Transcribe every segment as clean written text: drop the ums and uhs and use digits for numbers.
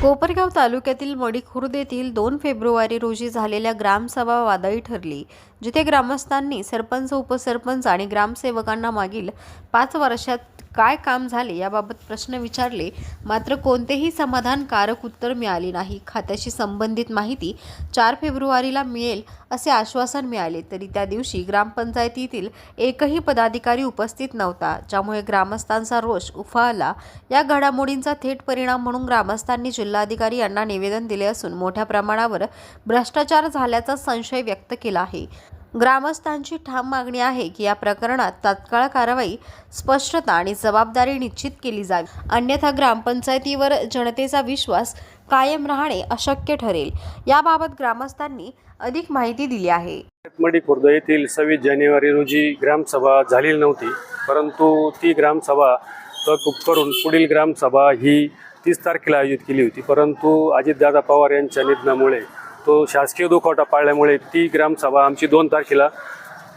कोपरगाव तालुक्यातील मडीखुर्द येथील 2 फेब्रुवारी रोजी झालेल्या ग्रामसभा वादळी ठरली, जिथे ग्रामस्थांनी सरपंच, उपसरपंच आणि ग्रामसेवकांना मागील 5 वर्षात काय काम झाले याबाबत प्रश्न विचारले, मात्र कोणतेही समाधानकारक उत्तर मिळाले नाही. खात्याशी संबंधित माहिती 4 फेब्रुवारीला मिळेल असे आश्वासन मिळाले, तरी त्या दिवशी ग्रामपंचायतीतील एकही पदाधिकारी उपस्थित नव्हता, ज्यामुळे ग्रामस्थांचा रोष उफाळला. या घडामोडींचा थेट परिणाम म्हणून ग्रामस्थांनी जिल्हाधिकारी यांना निवेदन दिले असून मोठ्या प्रमाणावर भ्रष्टाचार झाल्याचा संशय व्यक्त केला आहे. ग्रामस्थांची ठाम मागणी आहे की या प्रकरणात तात्काळ कारवाई, स्पष्टता आणि जबाबदारी निश्चित केली जावी, अन्यथा ग्रामपंचायतीवर जनतेचा विश्वास कायम राहणे अशक्य ठरेल. याबाबत ग्रामस्थांनी अधिक माहिती दिली आहे. मडीखुर्द येथील 26 जानेवारी रोजी ग्रामसभा झालेली नव्हती, परंतु ती ग्रामसभा तहकूब करून पुढील ग्रामसभा ही 30 तारखेला आयोजित केली होती. परंतु अजितदादा पवार यांच्या निधनामुळे तो शासकीय दुखवटा पाळल्यामुळे ती ग्रामसभा आमची 2 तारखेला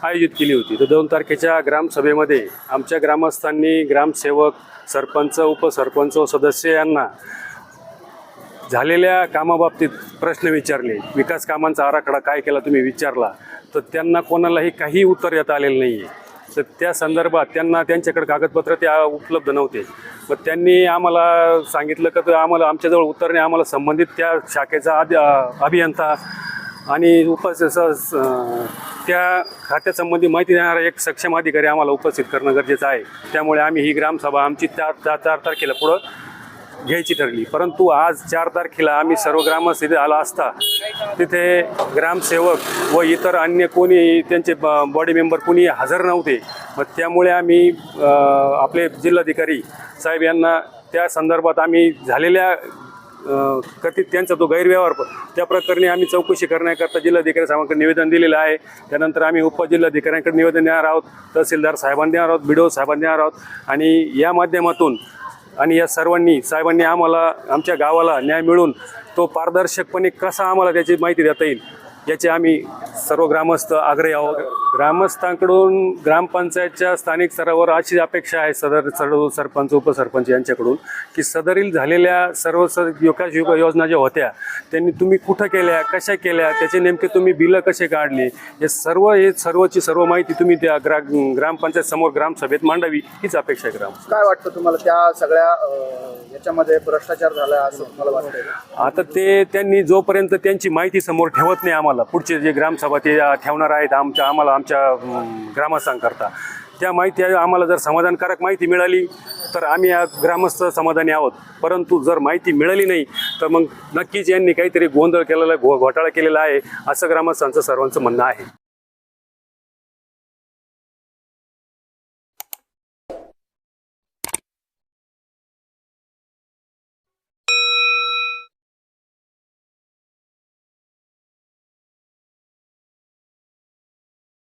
आयोजित केली होती. तर 2 तारखेच्या ग्रामसभेमध्ये आमच्या ग्रामस्थांनी ग्रामसेवक, सरपंच, उपसरपंच व सदस्य यांना झालेल्या कामाबाबतीत प्रश्न विचारले. विकास कामांचा आराखडा काय केला तुम्ही विचारला, तर त्यांना कोणालाही काही उत्तर देता आलेलं नाही आहे. तर त्या संदर्भात त्यांना त्यांच्याकडे कागदपत्र त्या उपलब्ध नव्हते. मग त्यांनी आम्हाला सांगितलं की आम्हाला आमच्याजवळ उत्तर नाही, आम्हाला संबंधित त्या शाखेचा अभियंता आणि त्या खात्यासंबंधी माहिती देणारा एक सक्षम अधिकारी आम्हाला उपस्थित करणं गरजेचं आहे. त्यामुळे आम्ही ही ग्रामसभा आमची 4 तारखेला पुढं घ्यायची ठरली. परंतु आज 4 तारखेला आम्ही सर्व ग्रामस्थ इथे आला असता तिथे ग्रामसेवक व इतर अन्य कोणी त्यांचे बॉडी मेंबर कोणी हजर नव्हते. मग त्यामुळे आम्ही आपले जिल्हाधिकारी साहेब यांना त्या संदर्भात आम्ही झालेल्या कथित त्यांचा तो गैरव्यवहार त्या प्रकरणी आम्ही चौकशी करण्याकरता जिल्हाधिकारी साहेबांकडे निवेदन दिलेलं आहे. त्यानंतर आम्ही उपजिल्हाधिकाऱ्यांकडे निवेदन देणार आहोत, तहसीलदार साहेबांना देणार आहोत, BDO साहेबांना देणार आहोत. आणि या माध्यमातून आणि या सर्वांनी साहेबांनी आम्हाला आमच्या गावाला न्याय मिळून तो पारदर्शकपणे कसा आम्हाला त्याची माहिती देता येईल याचे आम्ही सर्व ग्रामस्थ आग्रही आहोत. ग्रामस्थांकडून ग्रामपंचायतच्या स्थानिक स्तरावर अशी अपेक्षा आहे सर्व सरपंच, उपसरपंच यांच्याकडून की सदरील झालेल्या सर्व विकास योजना ज्या होत्या त्यांनी तुम्ही कुठं केल्या, कशा केल्या, त्याचे नेमके तुम्ही बिलं कसे काढले, हे सर्वची सर्व माहिती तुम्ही त्या ग्रामपंचायत समोर ग्रामसभेत मांडावी हीच अपेक्षा आहे. काय वाटतं तुम्हाला त्या सगळ्या याच्यामध्ये भ्रष्टाचार झाला असं मला वाटतं? आता ते त्यांनी जोपर्यंत त्यांची माहिती समोर ठेवत नाही, आम्हाला पुढचे जे ग्रामसभा ते ठेवणार आहेत आम्हाला आमच्या ग्रामस्थांकरता त्या माहिती आम्हाला जर समाधानकारक माहिती मिळाली तर आम्ही ग्रामस्थ समाधानी आहोत. परंतु जर माहिती मिळाली नाही तर मग नक्कीच यांनी काहीतरी गोंधळ केलेला, घोटाळा केलेला आहे असं ग्रामस्थांचं सर्वांचं म्हणणं आहे.